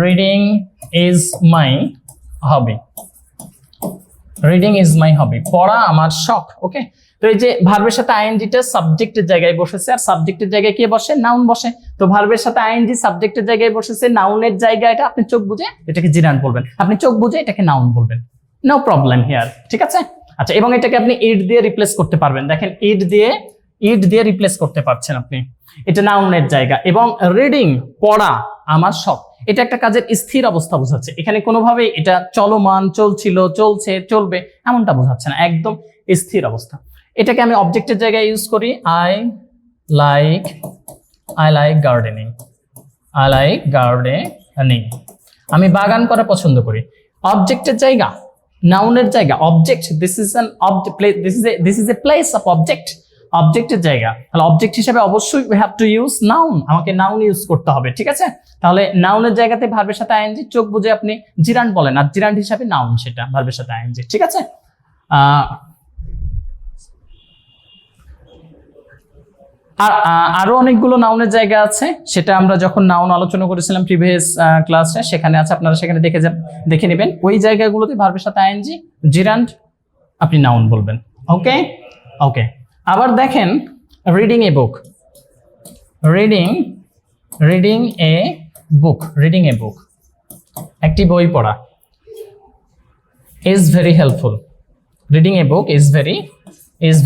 Reading is my hobby. Reading is my hobby, পড়া আমার শখ। ওকে, তো এই যে ভার্বের সাথে আইএনজিটা সাবজেক্টের জায়গায় বসেছে, আর সাবজেক্টের জায়গায় কে বসে? নাউন বসে। তো ভার্বের সাথে আইএনজি সাবজেক্টের জায়গায় বসেছে, নাউনের জায়গায় এটা আপনি চোখ বুঝে এটাকে জিরান্ড বলবেন, আপনি চোখ বুঝে এটাকে নাউন বলবেন, নো প্রবলেম হিয়ার। ঠিক আছে, আচ্ছা, এবং এটাকে আপনি ইট দিয়ে রিপ্লেস করতে পারবেন। দেখেন ইট দিয়ে রিপ্লেস করতে পারছেন আপনি, এটা নাউনের জায়গা। এবং রিডিং, পড়া আমার শখ, এটা একটা কাজের স্থির অবস্থা বোঝাচ্ছে। এখানে কোনোভাবে এটা চলমান, চলছিল, চলছে, চলবে এমনটা বোঝাচ্ছে না, একদম স্থির অবস্থা। এটাকে আমি অবজেক্টের জায়গায় ইউজ করি, I like gardening. I like gardening, আমি বাগান করা পছন্দ করি। অবজেক্টের জায়গা, নাউনের জায়গা, object, this is a place of object, অবজেক্টের জায়গা। তাহলে অবজেক্ট হিসেবে অবশ্যই we have to use noun, আমাকে নাউন ইউজ করতে হবে। ঠিক আছে, তাহলে নাউনের জায়গাতে ভার্বের সাথে আইএনজি, চোখ বুঝে আপনি জিরান্ড বলেন, আর জিরান্ড হিসাবে নাউন সেটা ভার্বের সাথে আইএনজি। ঠিক আছে, আর আরো অনেকগুলো নাউনের জায়গা আছে, সেটা আমরা যখন নাউন আলোচনা করেছিলাম প্রিভিয়াস ক্লাসে, সেখানে আছে, আপনারা সেখানে দেখে নেবেন। ওই জায়গাগুলোতে ভার্বের সাথে আইএনজি, জিরান্ড, আপনি নাউন বলবেন। ওকে ওকে, আবার দেখেন reading a book, reading a বুক, একটি বই পড়া, is very helpful. Reading a book is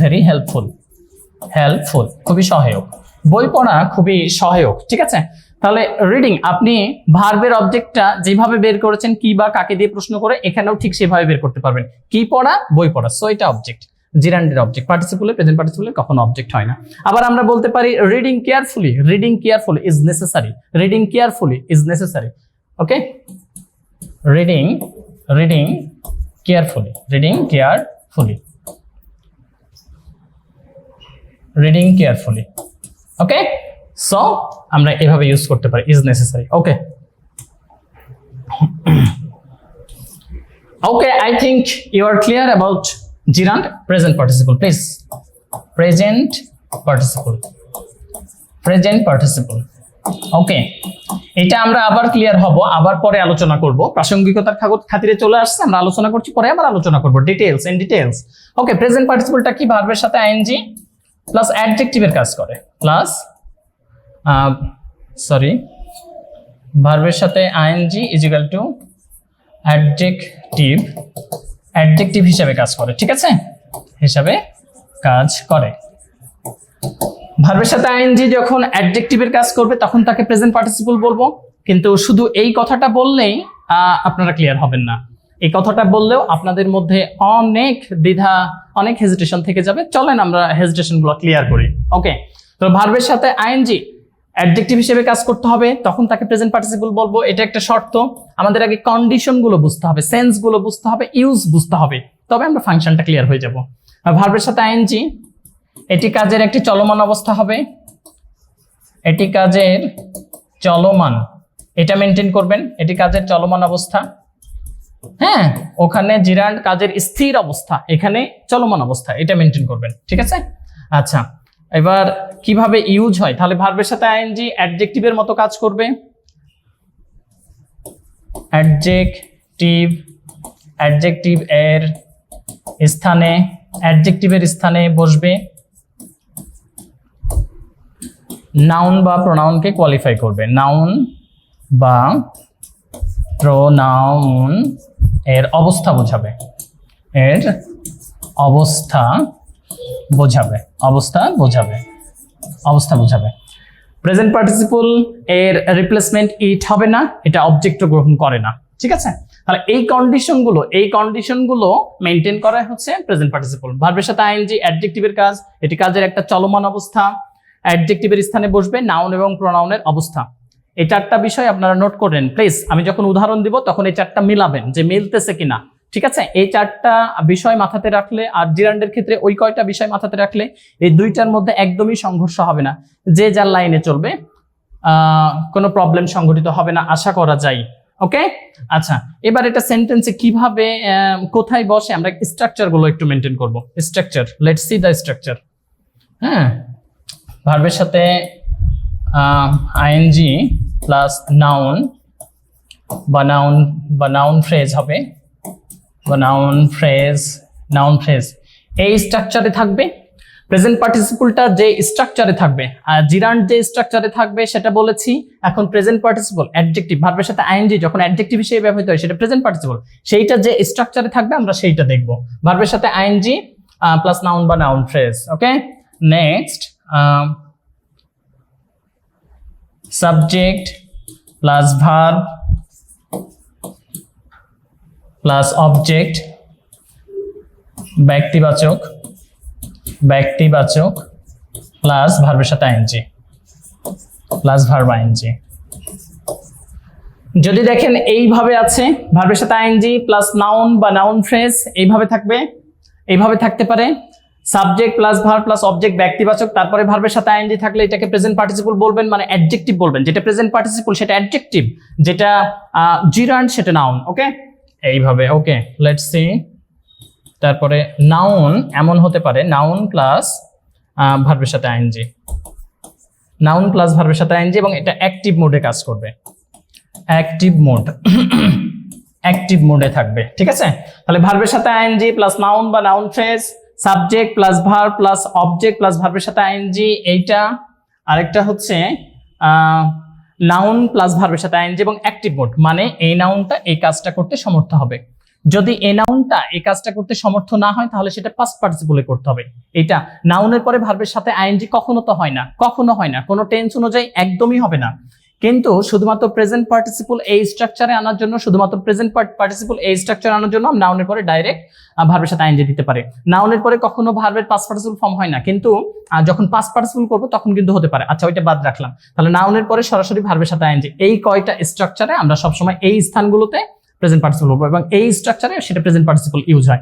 very helpful, খুবই সহায়ক। বই পড়া খুবই সহায়ক। ঠিক আছে, তাহলে রিডিং, আপনি ভার্বের অবজেক্টটা যেভাবে বের করেছেন কি বা কাকে দিয়ে প্রশ্ন করে, এখানেও ঠিক সেভাবে বের করতে পারবেন। কি পড়া? বই পড়া, সো এটা অবজেক্ট, জিরান্ডের অবজেক্ট। পার্টিসিপলে, প্রেজেন্ট পার্টিসিপলে কখনো অবজেক্ট হয় না। আবার আমরা বলতে পারি reading carefully is necessary, okay, reading carefully, okay, so আমরা এভাবে ইউজ করতে পারি, is necessary. Okay okay, I think you are clear about gerund. Present participle please, present participle. Okay, এটা আমরা আবার ক্লিয়ার হব, আবার পরে আলোচনা করব। প্রাসঙ্গিকতার খাতিরে চলে আসছে, আমরা আলোচনা করছি, পরে আবার আলোচনা করব ডিটেইলস। ওকে, প্রেজেন্ট পার্টিসিপলটা কি? ভার্বের সাথে আইএনজি প্লাস অ্যাডজেক্টিভের কাজ করে, ভার্বের সাথে ING is equal to adjective হিসাবে কাজ করে। ঠিক আছে, ভার্বের সাথে আইএনজি যখন অ্যাডজেক্টিভের কাজ করবে তখন তাকে প্রেজেন্ট পার্টিসিপল বলবো। কিন্তু শুধু এই কথাটা বললেই আপনারা ক্লিয়ার হবেন না, এই কথাটা বললেও আপনাদের মধ্যে অনেক দ্বিধা, অনেক হেজিটেশন থেকে যাবে। চলেন আমরা হেজিটেশন গুলো ক্লিয়ার করি। ওকে, তো ভার্বের সাথে আইএনজি অ্যাডজেক্টিভ হিসেবে কাজ করতে হবে, তখন তাকে প্রেজেন্ট পার্টিসিপল বলবো, এটা একটা শর্ত। আমাদের আগে কন্ডিশন গুলো বুঝতে হবে, সেন্স গুলো বুঝতে হবে, ইউজ বুঝতে হবে, তবে আমরা ফাংশনটা ক্লিয়ার হয়ে যাব। ভার্বের সাথে আইএনজি, এটি কাজের একটি চলমান অবস্থা হবে, এটি কাজের চলমান, এটা মেনটেন করবেন, এটি কাজের চলমান অবস্থা। হ্যাঁ, ওখানে জিরান্ড কাজের স্থির অবস্থা, এখানে চলমান অবস্থা, এটা মেনটেন করবেন। ঠিক আছে, আচ্ছা, এবার কিভাবে ইউজ হয়? তাহলে ভার্বের সাথে আইএনজি অ্যাডজেক্টিভের মতো কাজ করবে, অ্যাডজেক্টিভ এর স্থানে, অ্যাডজেক্টিভের স্থানে বসবে নাউন বা প্রোনাউনকে কোয়ালিফাই করবে, নাউন বা প্রোনাউন এর অবস্থা বোঝাবে, অবস্থা বোঝাবে। প্রেজেন্ট পার্টিসিপল এর রিপ্লেসমেন্ট ইট হবে না, এটা অবজেক্ট গ্রহণ করে না। ঠিক আছে, তাহলে এই কন্ডিশনগুলো মেনটেন করা হচ্ছে প্রেজেন্ট পার্টিসিপল। ভার্বের সাথে আইএনজি অ্যাডজেক্টিভের কাজ, এটি কাজের একটা চলমান অবস্থা, অ্যাডজেক্টিভের স্থানে বসবে নাউন এবং প্রোনাউনের অবস্থা। এই চারটা বিষয় আপনারা নোট করেন প্লিজ। আমি যখন উদাহরণ দিব তখন এই চারটা মিলাবেন যে মিলতেছে কিনা। ঠিক আছে, এই চারটা বিষয় মাথাতে রাখলে, আর জিরান্ডের ক্ষেত্রে ওই কয়টা বিষয় মাথাতে রাখলে এই দুইটার মধ্যে একদমই সংঘর্ষ হবে না, যে যার লাইনে চলবে, কোনো প্রবলেম সংঘটিত হবে না আশা করা যায়। ওকে, আচ্ছা, এবার এটা সেন্টেন্সে কিভাবে কোথায় বসে আমরা স্ট্রাকচার গুলো একটু মেনটেন করব। Structure, let's see the structure. হ্যাঁ, ভার্বের সাথে আইএনজি প্লাস নাউন বা নাউন ফ্রেজ হবে, বা নাউন ফ্রেজ এই স্ট্রাকচারে থাকবে। প্রেজেন্ট পার্টিসিপলটা যে স্ট্রাকচারে থাকবে, আর জিরান্ড যে স্ট্রাকচারে থাকবে সেটা বলেছি। এখন প্রেজেন্ট পার্টিসিপল অ্যাডজেক্টিভ ভার্বের সাথে আইএনজি যখন অ্যাডজেক্টিভ হিসেবে ব্যবহৃত হয় সেটা প্রেজেন্ট পার্টিসিপল, সেইটা যে স্ট্রাকচারে থাকবে আমরা সেইটা দেখব, ভার্বের সাথে আইএনজি প্লাস নাউন বা noun phrase. Okay, next subject plus verb plus object, ব্যক্তিবাচক প্লাস ভার্বের সাথে আইএনজি প্লাস ভার্ব আইএনজি। যদি দেখেন এইভাবে আছে, ভার্বের সাথে আইএনজি প্লাস নাউন বা নাউন ফ্রেজ এইভাবে থাকবে, এইভাবে থাকতে পারে। Subject plus verb plus object ব্যক্তিবাচক, তারপরে ভার্বের সাথে আইএনজি থাকলে এটাকে প্রেজেন্ট পার্টিসিপল বলবেন, মানে অ্যাডজেক্টিভ বলবেন। যেটা প্রেজেন্ট পার্টিসিপল সেটা অ্যাডজেক্টিভ, যেটা জিরান্ড সেটা নাউন। ওকে, এইভাবে। ওকে, লেটস সি। তারপরে নাউন এমন হতে পারে নাউন প্লাস ভার্বের সাথে আইএনজি, নাউন প্লাস ভার্বের সাথে আইএনজি, এবং এটা অ্যাক্টিভ মোডে কাজ করবে, অ্যাক্টিভ মোডে থাকবে। ঠিক আছে, তাহলে ভার্বের সাথে আইএনজি প্লাস নাউন বা noun phrase, subject plus verb plus object plus ভার্বের সাথে আইএনজি এইটা, আরেকটা হচ্ছে নাউন প্লাস ভার্বের সাথে আইএনজি এবং অ্যাক্টিভ মোড, মানে এই নাউনটা এই কাজটা করতে সমর্থ হবে। যদি এই নাউনটা এই কাজটা করতে সমর্থ না হয় তাহলে সেটা পাস্ট পার্টিসিপলে করতে হবে। এটা নাউনের পরে ভার্বের সাথে আইএনজি কখনো হয় না, কোনো টেন্স অনুযায়ী একদমই হবে না। কিন্তু শুধুমাত্র প্রেজেন্ট পার্টিসিপল এই স্ট্রাকচারে আনার জন্য, নাউনের পরে ডাইরেক্ট ভার্বের সাথে আইএনজি দিতে পারে। নাউনের পরে কখনো ভার্বের পাস্ট পার্টিসিপল ফর্ম হয় না, কিন্তু যখন পাস্ট পার্টিসিপল করব তখন কিন্তু হতে পারে। আচ্ছা, ওইটা বাদ রাখলাম। তাহলে নাউনের পরে সরাসরি ভার্বের সাথে আইএনজি, এই কয়টা স্ট্রাকচারে আমরা সবসময় এই স্থানগুলোতে প্রেজেন্ট পার্টিসিপল বলবো, এবং এই স্ট্রাকচারে সেটা প্রেজেন্ট পার্টিসিপল ইউজ হয়।